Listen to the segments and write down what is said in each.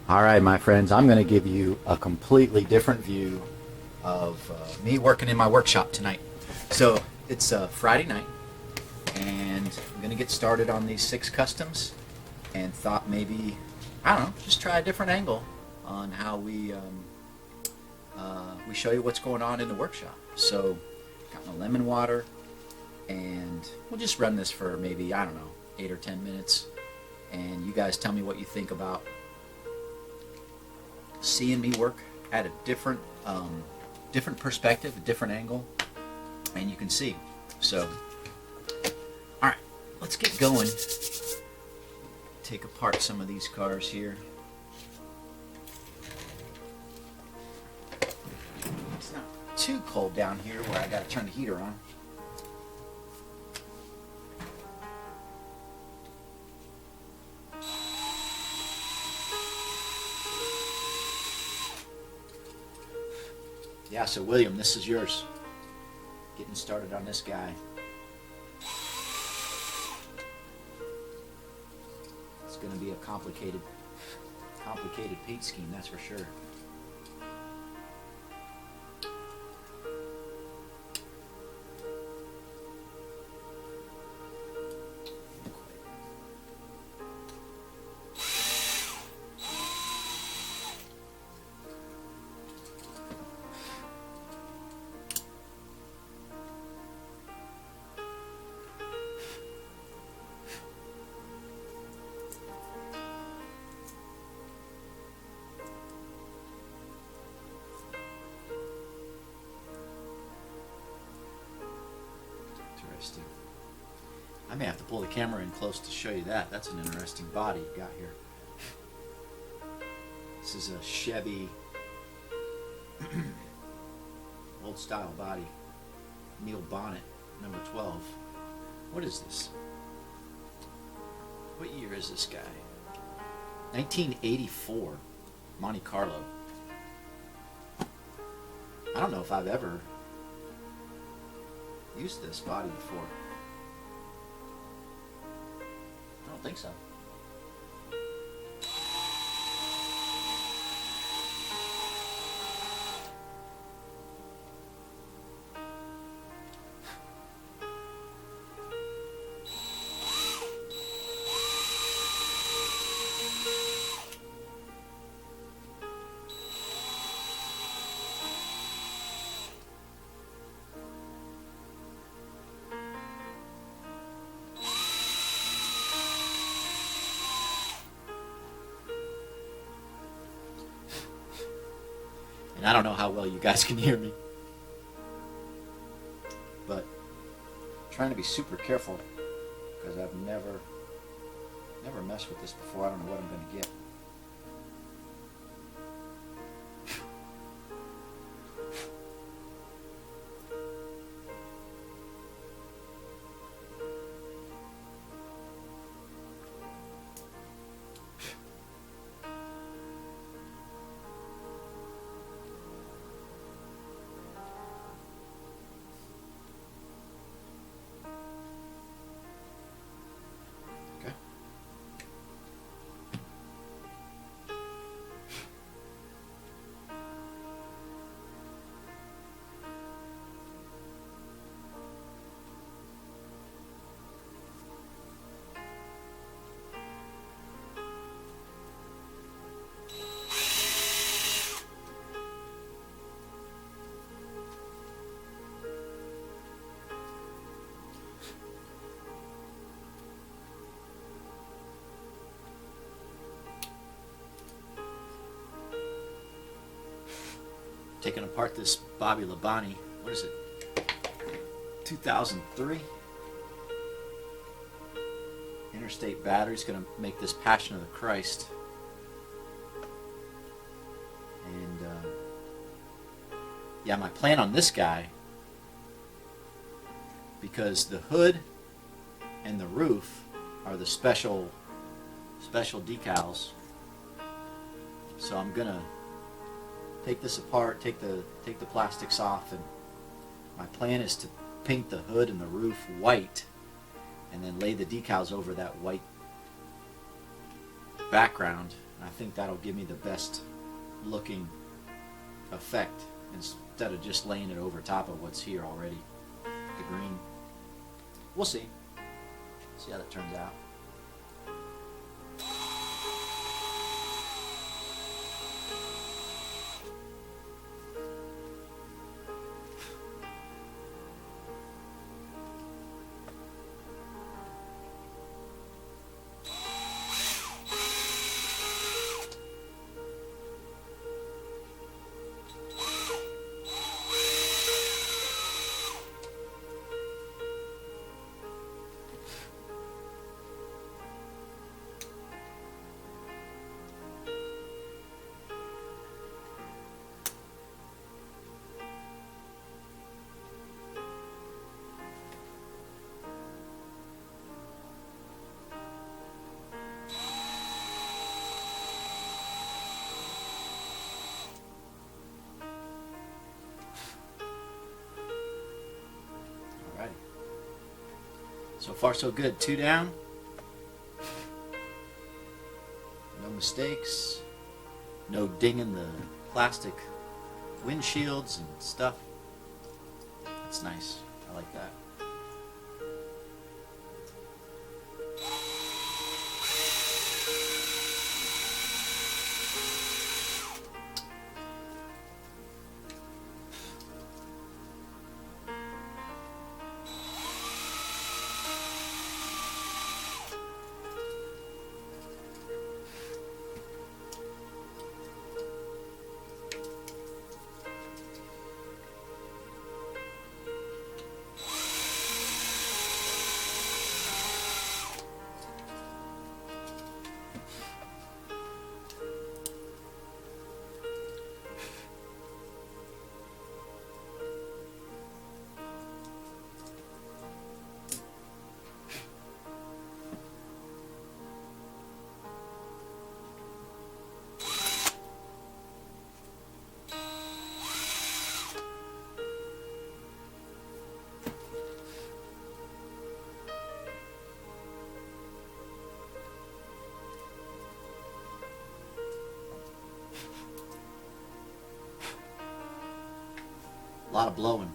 All right, my friends, I'm going to give you a completely different view of me working in my workshop tonight. So it's Friday night, and I'm going to get started on these 6 customs, and thought maybe, I don't know, just try a different angle on how we show you what's going on in the workshop. So got my lemon water, and we'll just run this for maybe, I don't know, 8 or 10 minutes, and you guys tell me what you think about seeing me work at a different perspective, a different angle, and you can see. So, all right, let's get going. Take apart some of these cars here. It's not too cold down here where I got to turn the heater on. Yeah, so William, this is yours. Getting started on this guy. It's going to be a complicated paint scheme, that's for sure. Interesting. I may have to pull the camera in close to show you that. That's an interesting body you got here. This is a Chevy old style body. Neil Bonnet, number 12. What is this? What year is this guy? 1984, Monte Carlo. I don't know if I've ever used this body before. I don't think so. And I don't know how well you guys can hear me, but I'm trying to be super careful because I've never messed with this before. I don't know what I'm going to get. Taking apart this Bobby Labonte. What is it? 2003. Interstate battery's going to make this Passion of the Christ. And yeah, my plan on this guy, because the hood and the roof are the special decals. So I'm gonna take this apart, take the plastics off, and my plan is to paint the hood and the roof white and then lay the decals over that white background And I think that'll give me the best looking effect instead of just laying it over top of what's here already, the green. We'll see. See how that turns out. So far so good. 2 down. No mistakes. No dinging the plastic windshields and stuff. That's nice. I like that. A lot of blowing.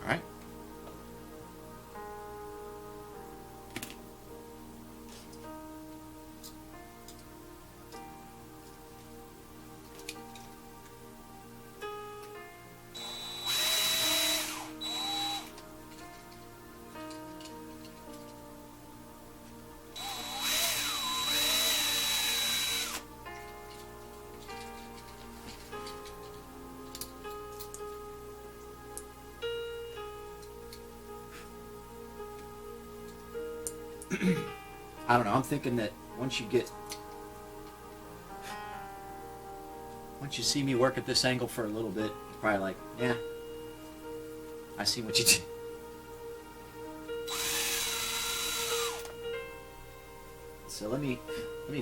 All right. I don't know. I'm thinking that once you see me work at this angle for a little bit, you're probably like, yeah, I see what you did. So let me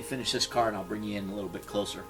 finish this car and I'll bring you in a little bit closer.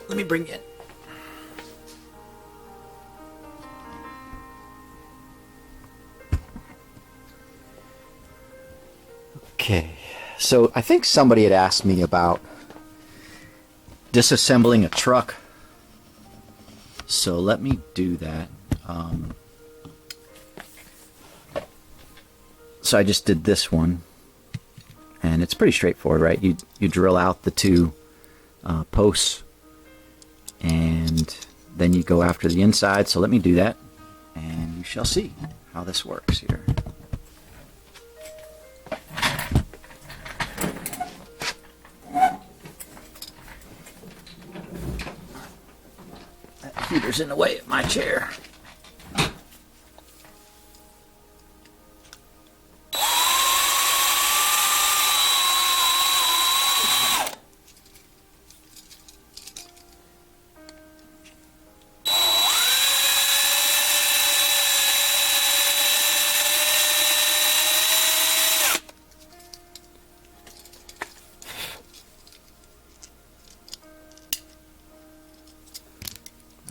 Let me bring you in. Okay, so I think somebody had asked me about disassembling a truck. So let me do that. So I just did this one, and it's pretty straightforward, right? You drill out the two posts, and then you go after the inside. So let me do that, and you shall see how this works here. That heater's in the way of my chair.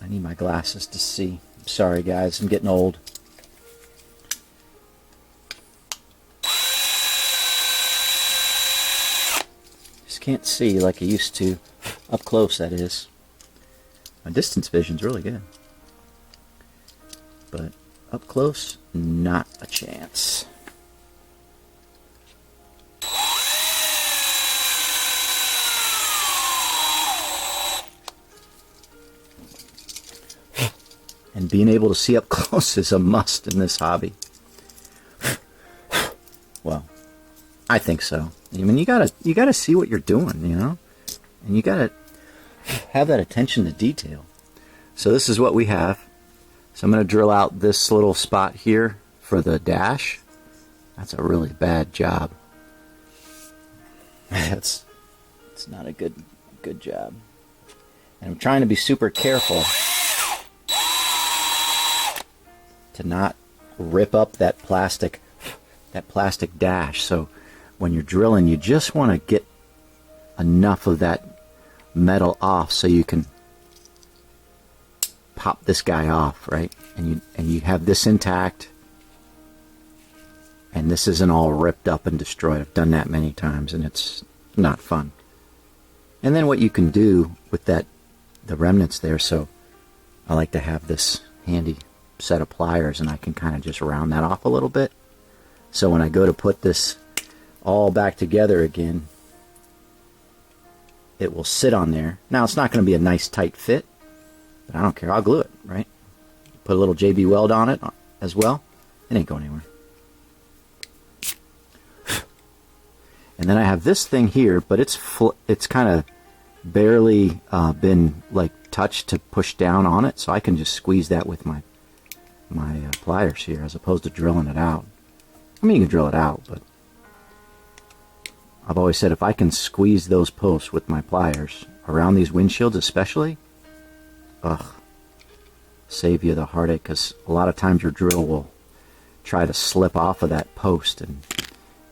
I need my glasses to see. Sorry guys, I'm getting old. Just can't see like I used to. Up close, that is. My distance vision's really good. But up close, not a chance. And being able to see up close is a must in this hobby. Well, I think so. I mean, you gotta see what you're doing, you know, and you gotta have that attention to detail. So this is what we have. So I'm gonna drill out this little spot here for the dash. That's a really bad job. It's not a good job. And I'm trying to be super careful to not rip up that plastic dash. So when you're drilling, you just want to get enough of that metal off so you can pop this guy off, right? And you have this intact, and this isn't all ripped up and destroyed. I've done that many times, and it's not fun. And then what you can do with the remnants there, so I like to have this handy set of pliers, and I can kind of just round that off a little bit. So when I go to put this all back together again, it will sit on there. Now it's not going to be a nice tight fit, but I don't care. I'll glue it, right? Put a little JB Weld on it as well. It ain't going anywhere. And then I have this thing here, but it's kind of barely been like touched to push down on it, so I can just squeeze that with my pliers here as opposed to drilling it out. I mean, you can drill it out, but I've always said if I can squeeze those posts with my pliers around these windshields especially, save you the heartache, because a lot of times your drill will try to slip off of that post, and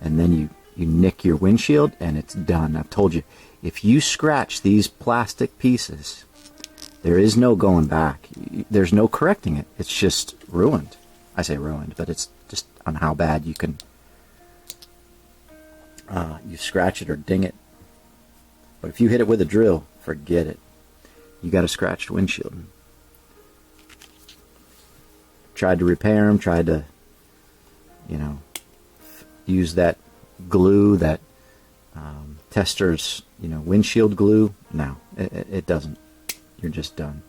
then you nick your windshield and it's done. I've told you, if you scratch these plastic pieces, there is no going back. There's no correcting it. It's just ruined. I say ruined, but it's just on how bad you can you scratch it or ding it. But if you hit it with a drill, forget it. You got a scratched windshield. Tried to repair them, tried to, use that glue, that tester's, windshield glue. No, it doesn't. You're just done.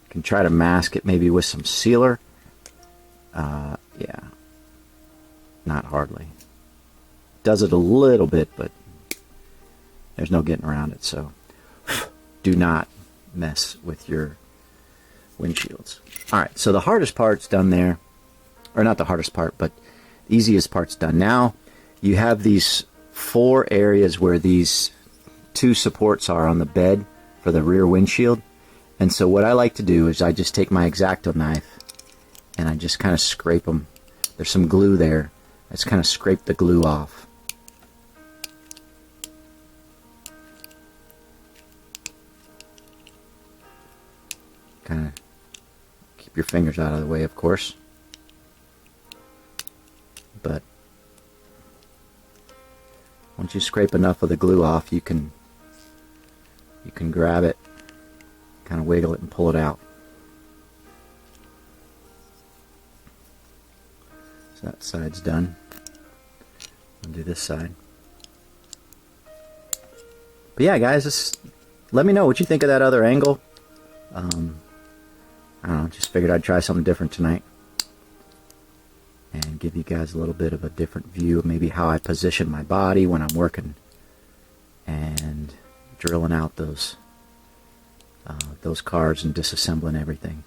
You can try to mask it maybe with some sealer. Yeah, not hardly. Does it a little bit, but there's no getting around it. So do not mess with your windshields. All right, so the hardest part's done there, or not the hardest part, but the easiest part's done. Now you have these 4 areas where these 2 supports are on the bed for the rear windshield. And so what I like to do is I just take my X-Acto knife and I just kind of scrape them. There's some glue there. I just kind of scrape the glue off. Kind of keep your fingers out of the way, of course. But once you scrape enough of the glue off, you can grab it, kind of wiggle it and pull it out. So that side's done. I'll do this side. But yeah, guys, just let me know what you think of that other angle. I don't know, just figured I'd try something different tonight and give you guys a little bit of a different view of maybe how I position my body when I'm working and drilling out those cars and disassembling everything.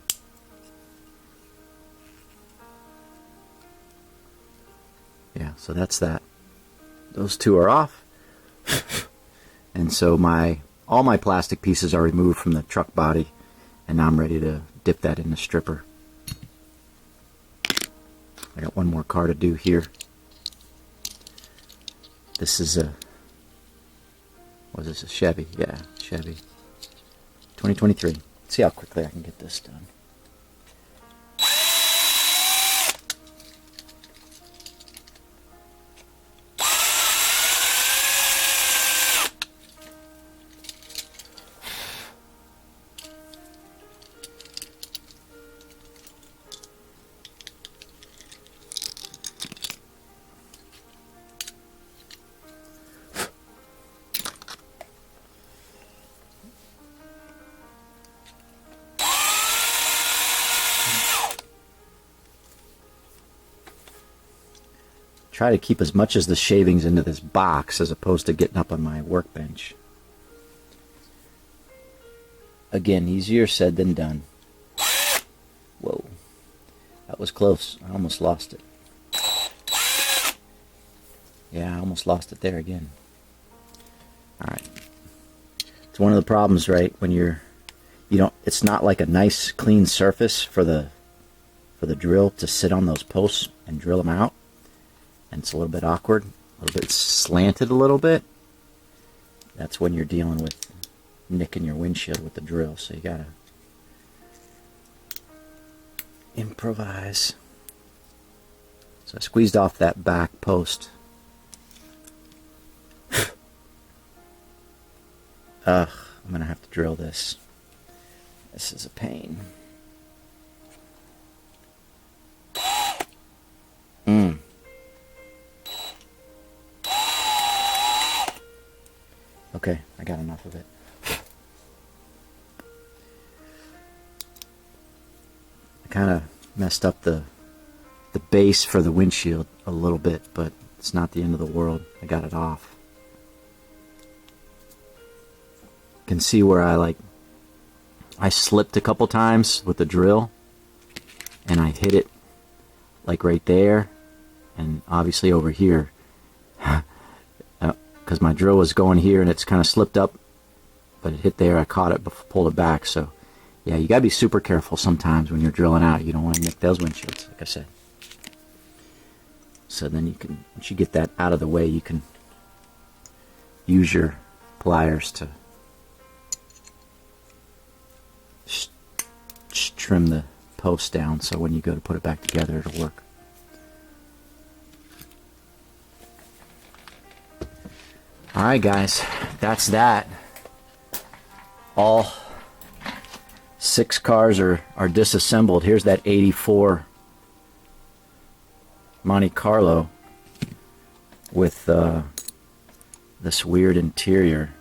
Yeah, so that's that. Those 2 are off. And so all my plastic pieces are removed from the truck body, and now I'm ready to dip that in the stripper. I got one more car to do here. This is a, what is this, a Chevy? Yeah, Chevy. 2023. Let's see how quickly I can get this done. Try to keep as much as the shavings into this box as opposed to getting up on my workbench. Again, easier said than done. Whoa, that was close. I almost lost it. Yeah, I almost lost it there again. Alright. It's one of the problems, right, when it's not like a nice clean surface for the drill to sit on those posts and drill them out. And it's a little bit awkward, a little bit slanted a little bit. That's when you're dealing with nicking your windshield with the drill, so you gotta improvise. So I squeezed off that back post. Ugh, I'm gonna have to drill this. This is a pain. Okay, I got enough of it. I kind of messed up the base for the windshield a little bit, but it's not the end of the world. I got it off. You can see where I slipped a couple times with the drill, and I hit it like right there, and obviously over here. Because my drill was going here and it's kind of slipped up, but it hit there. I caught it, pulled it back. So yeah, you gotta be super careful sometimes when you're drilling out. You don't want to nick those windshields, like I said. So then you can, once you get that out of the way, you can use your pliers to just trim the post down, so when you go to put it back together, it'll work. All right, guys, that's that. All 6 cars are disassembled. Here's that 84 Monte Carlo with this weird interior.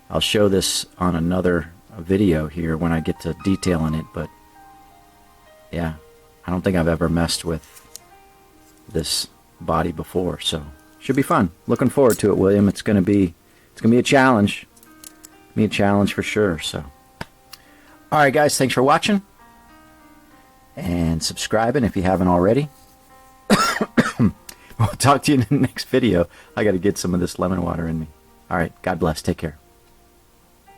I'll show this on another video here when I get to detailing it, but yeah, I don't think I've ever messed with this body before, so should be fun. Looking forward to it, William. It's gonna be a challenge. Be a challenge for sure. So, all right, guys, thanks for watching and subscribing if you haven't already. We'll talk to you in the next video. I got to get some of this lemon water in me. All right, God bless. Take care.